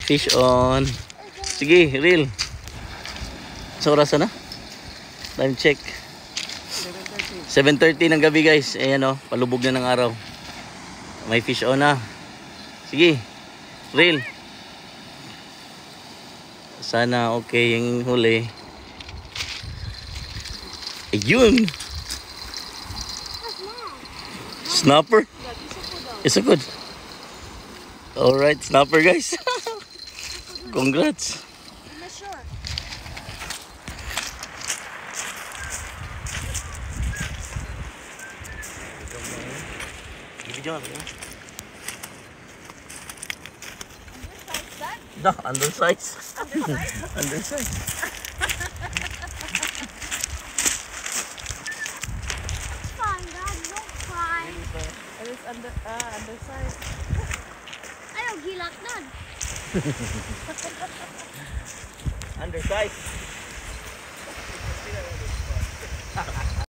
Fish on. Sige, reel. Sa oras na? Time check. 7:30 ng gabi guys. Ayan o, palubog na ng araw. May fish on na. Sige, reel. Sana okay yung huli. Ayun. Snapper. It's a good. Alright, snapper guys. Congrats. No, undersize. Undersize. Fine, Dad. Don't cry. It is undersized. Ayaw, gilak, Dad. Undersize.